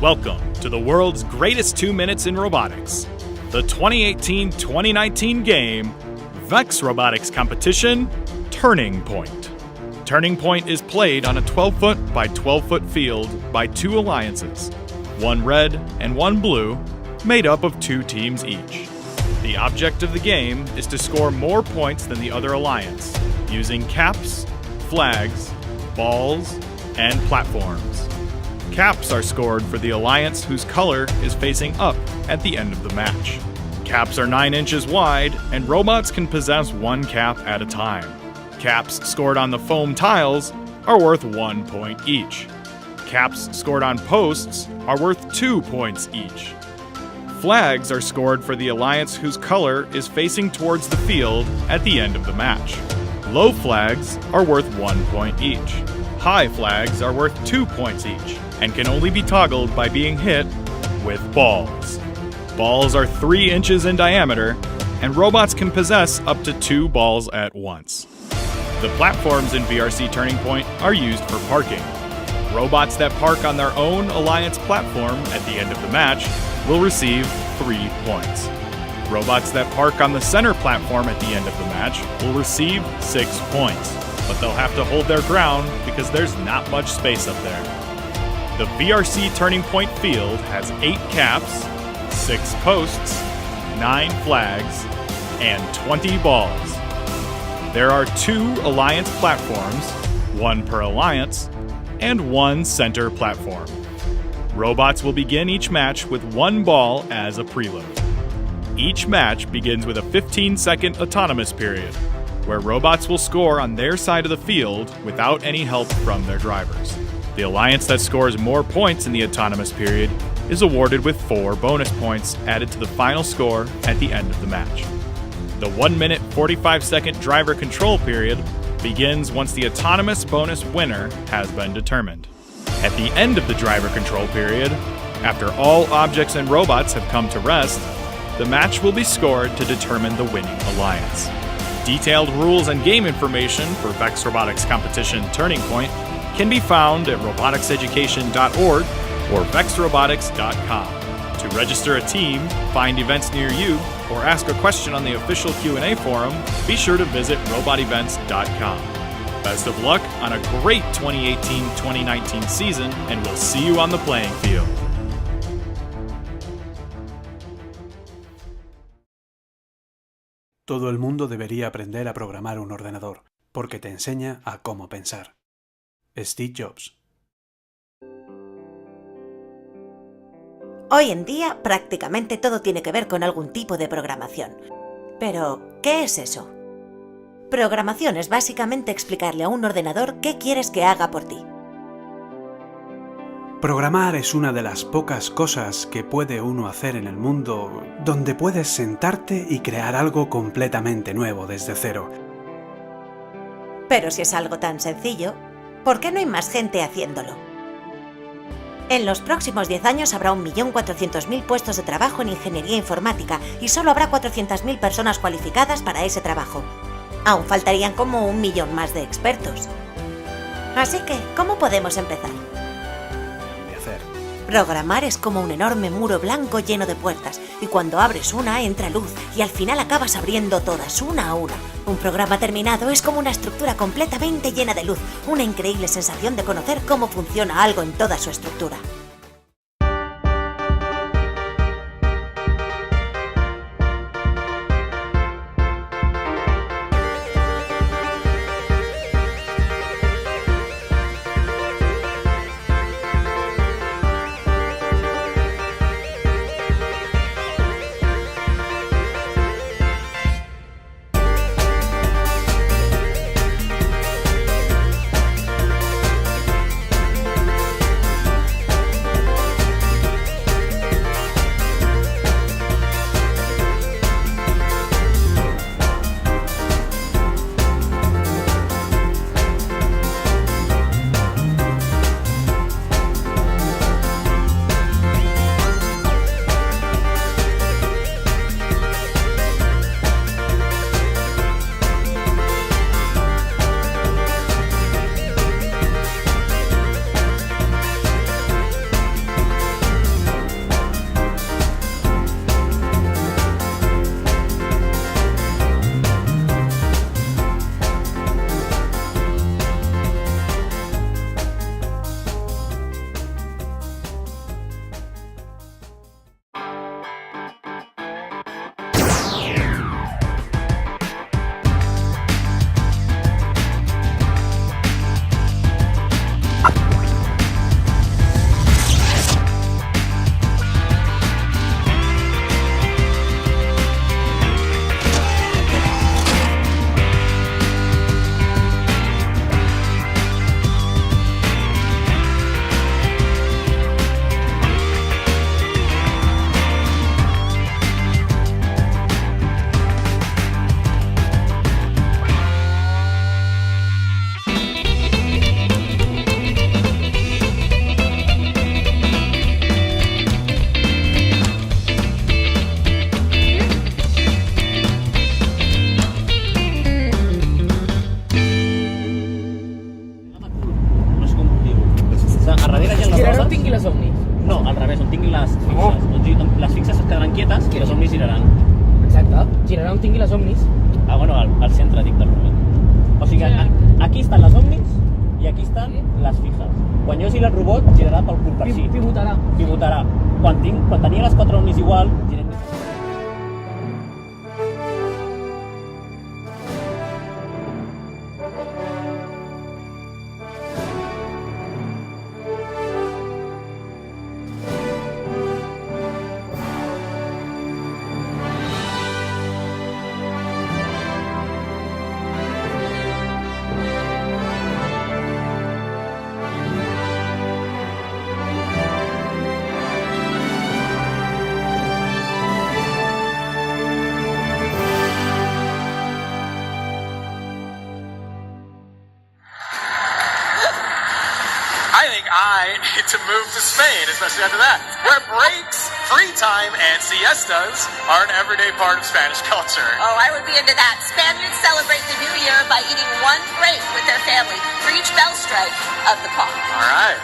Welcome to the world's greatest 2 minutes in robotics, the 2018-2019 game VEX robotics competition, Turning Point. Turning Point is played on a 12-foot by 12-foot field by two alliances, one red and one blue, made up of two teams each. The object of the game is to score more points than the other alliance, using caps, flags, balls, and platforms. Caps are scored for the alliance whose color is facing up at the end of the match. Caps are 9 inches wide, and robots can possess one cap at a time. Caps scored on the foam tiles are worth 1 point each. Caps scored on posts are worth 2 points each. Flags are scored for the alliance whose color is facing towards the field at the end of the match. Low flags are worth 1 point each. High flags are worth 2 points each, and can only be toggled by being hit with balls. Balls are 3 inches in diameter, and robots can possess up to 2 balls at once. The platforms in VRC Turning Point are used for parking. Robots that park on their own alliance platform at the end of the match will receive 3 points. Robots that park on the center platform at the end of the match will receive 6 points, but they'll have to hold their ground because there's not much space up there. The VRC Turning Point field has 8 caps, 6 posts, 9 flags, and 20 balls. There are 2 alliance platforms, 1 per alliance, and 1 center platform. Robots will begin each match with 1 ball as a preload. Each match begins with a 15-second autonomous period, where robots will score on their side of the field without any help from their drivers. The alliance that scores more points in the autonomous period is awarded with 4 bonus points added to the final score at the end of the match. The 1-minute 45-second driver control period begins once the autonomous bonus winner has been determined. At the end of the driver control period, after all objects and robots have come to rest, the match will be scored to determine the winning alliance. Detailed rules and game information for VEX Robotics Competition Turning Point can be found at roboticseducation.org or vexrobotics.com. To register a team, find events near you, or ask a question on the official Q&A forum, be sure to visit robotevents.com. Best of luck on a great 2018-2019 season, and we'll see you on the playing field. Todo el mundo debería aprender a programar un ordenador, porque te enseña a cómo pensar. Steve Jobs. Hoy en día prácticamente todo tiene que ver con algún tipo de programación. Pero, ¿qué es eso? Programación es básicamente explicarle a un ordenador qué quieres que haga por ti. Programar es una de las pocas cosas que puede uno hacer en el mundo donde puedes sentarte y crear algo completamente nuevo desde cero. Pero si es algo tan sencillo, ¿por qué no hay más gente haciéndolo? En los próximos 10 años habrá 1.400.000 puestos de trabajo en ingeniería informática y solo habrá 400.000 personas cualificadas para ese trabajo. Aún faltarían como 1 millón más de expertos. Así que, ¿cómo podemos empezar? Programar es como un enorme muro blanco lleno de puertas, y cuando abres una entra luz y al final acabas abriendo todas una a una. Un programa terminado es como una estructura completamente llena de luz, una increíble sensación de conocer cómo funciona algo en toda su estructura. la gent les Girarà rodes... on tingui les Omnis. No, al revés, on tinguin les fixes. Les fixes es quedaran quietes i les Omnis giraran. Exacte. Girarà on tingui les Omnis. Ah, bueno, al centre, dic, del robot. O sigui, aquí estan les Omnis i aquí estan les fixes. Quan jo giri el robot, girarà pel cul per si. Pivotarà. Pivotarà. Quan tenia les 4 Omnis igual, girem més. I think I need to move to Spain, especially after that, where breaks, free time, and siestas are an everyday part of Spanish culture. Oh, I would be into that. Spaniards celebrate the new year by eating one grape with their family for each bell strike of the clock. All right.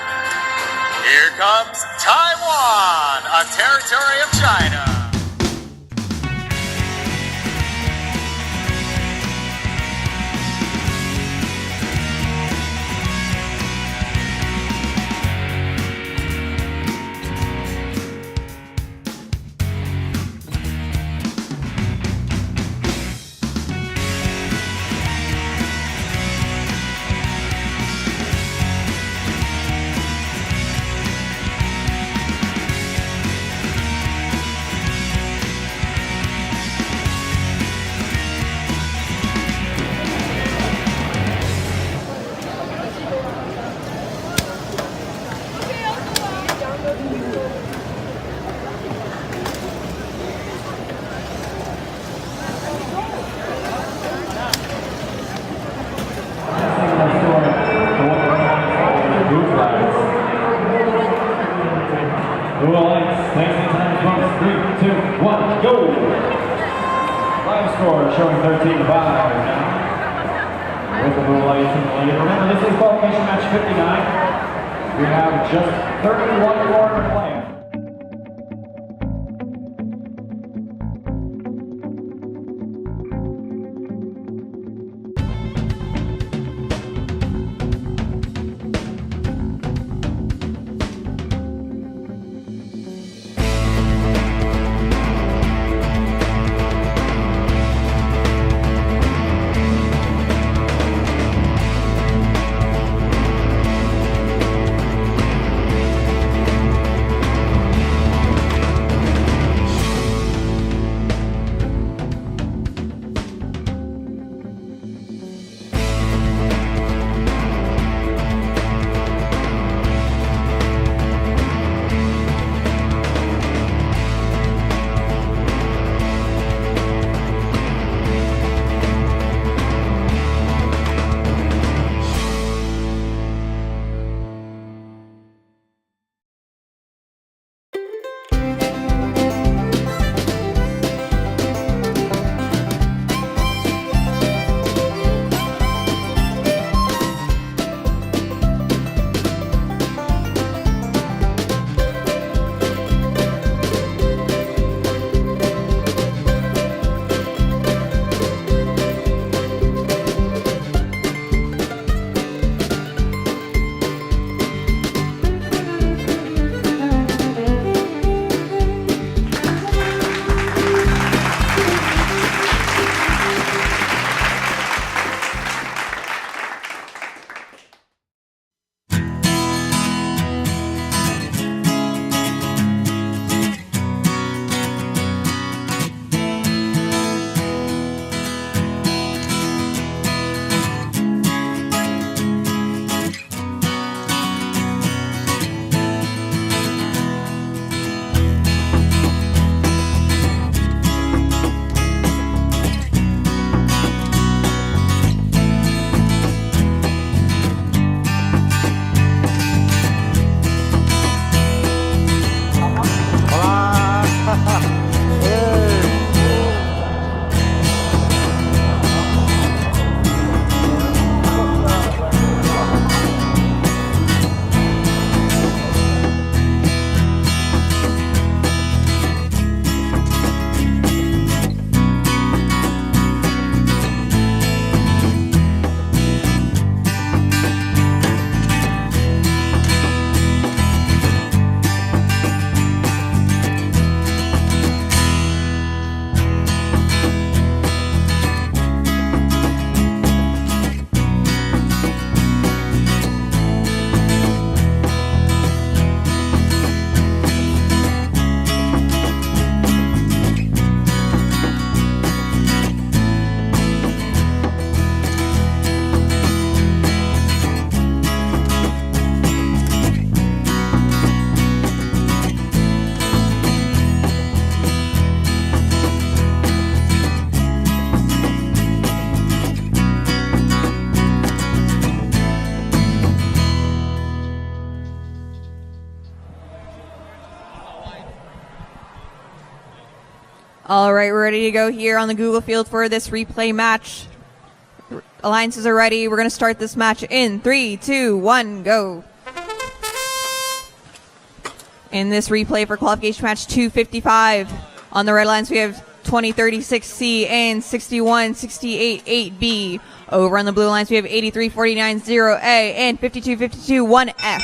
Here comes Taiwan, a territory of China. Go! Live score showing 13-5 now. With the blue lights in the lead. Remember, this is qualification match 59. We have just 31 more to play. All right, we're ready to go here on the Google field for this replay match. Alliances are ready. We're going to start this match in 3, 2, 1, go. In this replay for qualification match 255, on the red lines we have 2036C and 6168-8B. Over on the blue lines we have 8349-0A and 5252-1F.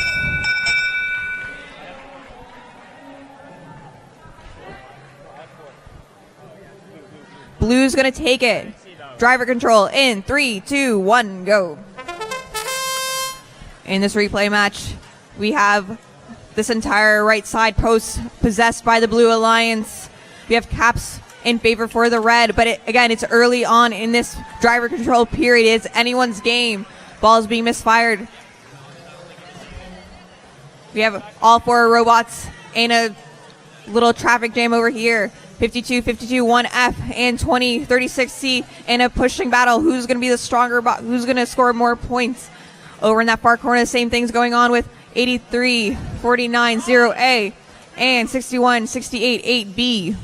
Blue's gonna take it. Driver control in 3, 2, 1, go. In this replay match, we have this entire right side post possessed by the Blue Alliance. We have caps in favor for the red, but again, it's early on in this driver control period. It's anyone's game. Ball's being misfired. We have all 4 robots in a little traffic jam over here. 52-1F and 2036C in a pushing battle. Who's going to be the stronger who's going to score more points? Over in that far corner, the same thing's going on with 8349-0A and 6168-8B.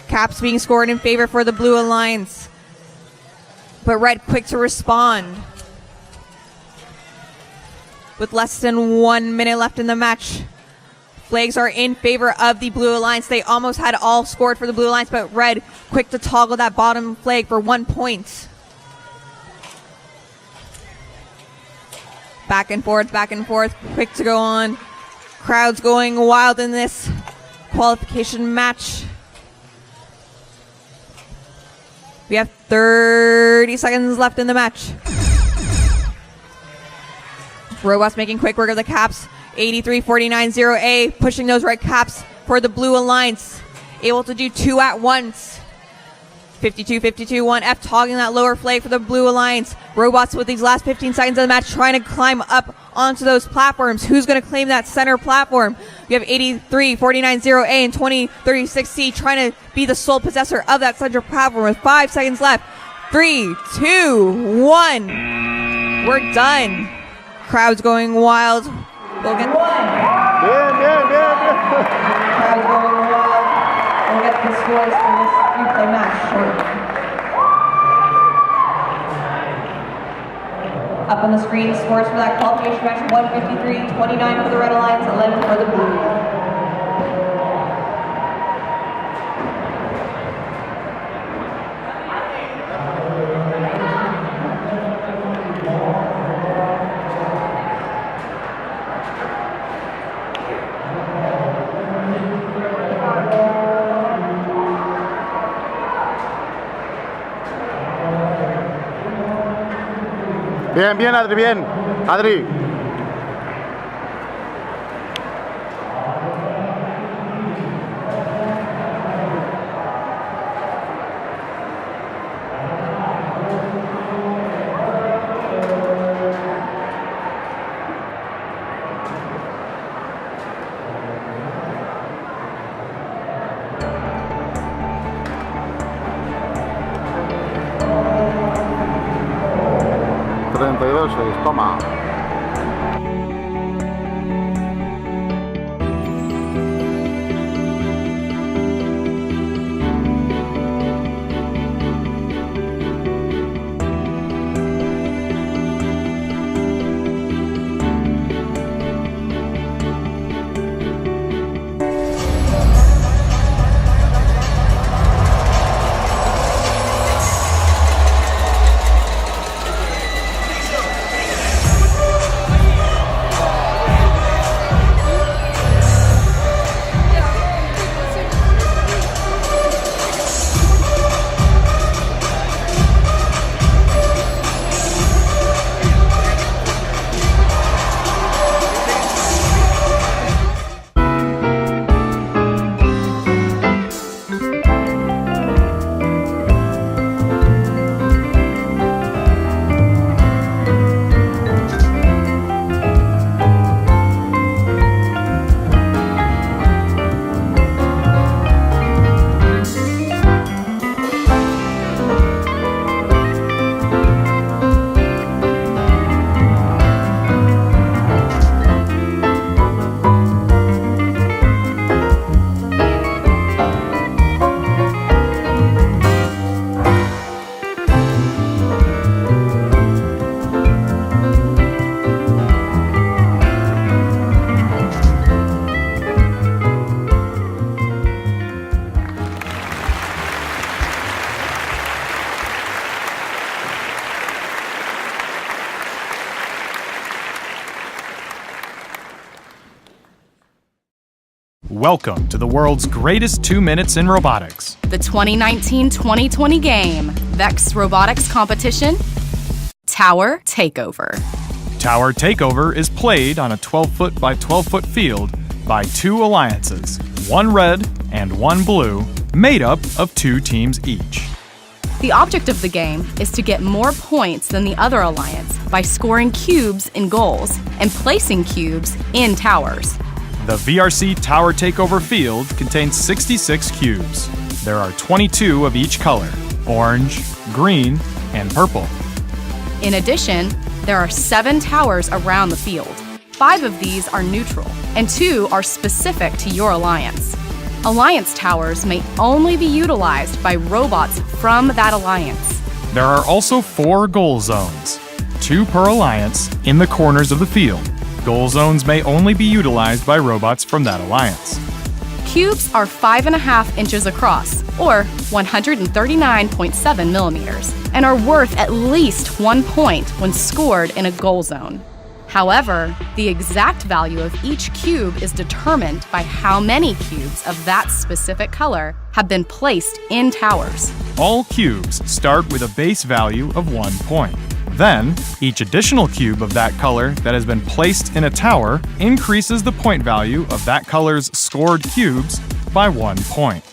Caps being scored in favor for the Blue Alliance, but red quick to respond. With less than 1 minute left in the match, flags are in favor of the Blue Alliance. They almost had all scored for the Blue Alliance, but red quick to toggle that bottom flag for 1 point. Back and forth, quick to go on. Crowds going wild in this qualification match. We have 30 seconds left in the match. Robots making quick work of the caps. 8349-0A pushing those red caps for the Blue Alliance. Able to do 2 at once. 52-1F toggling that lower flag for the Blue Alliance. Robots with these last 15 seconds of the match trying to climb up onto those platforms. Who's going to claim that center platform? We have 8349-0A and 2036C trying to be the sole possessor of that center platform with 5 seconds left. 3, 2, 1. We're done. Crowds going wild. We'll get Crowds going wild. We'll get the scores for this replay match shortly. Up on the screen, scores for that qualification match: 153, 29 for the Red Alliance, 11 for the Blue. Bien, Adri, bien. Adri. Toma. Welcome to the world's greatest 2 minutes in robotics. The 2019-2020 game, VEX Robotics Competition, Tower Takeover. Tower Takeover is played on a 12-foot by 12-foot field by two alliances, one red and one blue, made up of two teams each. The object of the game is to get more points than the other alliance by scoring cubes in goals and placing cubes in towers. The VRC Tower Takeover field contains 66 cubes. There are 22 of each color, orange, green, and purple. In addition, there are 7 towers around the field. 5 of these are neutral, and 2 are specific to your alliance. Alliance towers may only be utilized by robots from that alliance. There are also 4 goal zones, 2 per alliance, in the corners of the field. Goal zones may only be utilized by robots from that alliance. Cubes are 5.5 inches across, or 139.7 millimeters, and are worth at least 1 point when scored in a goal zone. However, the exact value of each cube is determined by how many cubes of that specific color have been placed in towers. All cubes start with a base value of 1 point. Then, each additional cube of that color that has been placed in a tower increases the point value of that color's scored cubes by 1 point.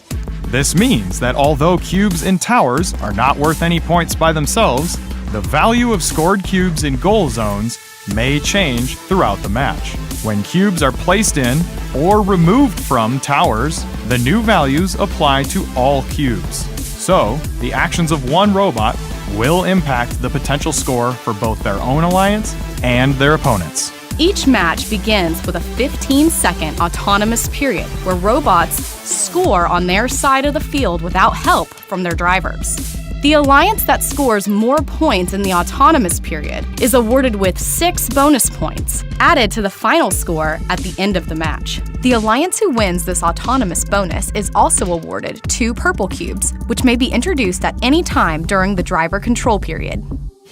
This means that although cubes in towers are not worth any points by themselves, the value of scored cubes in goal zones may change throughout the match. When cubes are placed in or removed from towers, the new values apply to all cubes. So, the actions of one robot will impact the potential score for both their own alliance and their opponents. Each match begins with a 15-second autonomous period where robots score on their side of the field without help from their drivers. The alliance that scores more points in the autonomous period is awarded with 6 bonus points, added to the final score at the end of the match. The alliance who wins this autonomous bonus is also awarded 2 purple cubes, which may be introduced at any time during the driver control period.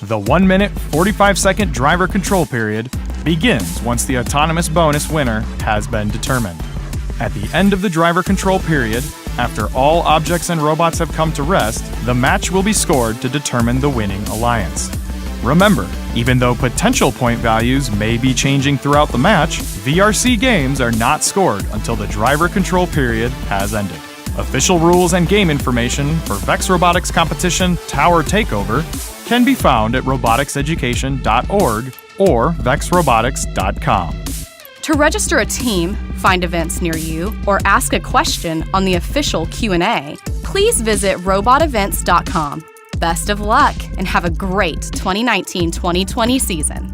The 1-minute, 45-second driver control period begins once the autonomous bonus winner has been determined. At the end of the driver control period, after all objects and robots have come to rest, the match will be scored to determine the winning alliance. Remember, even though potential point values may be changing throughout the match, VRC games are not scored until the driver control period has ended. Official rules and game information for VEX Robotics Competition Tower Takeover can be found at roboticseducation.org or vexrobotics.com. To register a team, find events near you, or ask a question on the official Q&A, please visit robotevents.com. Best of luck and have a great 2019-2020 season.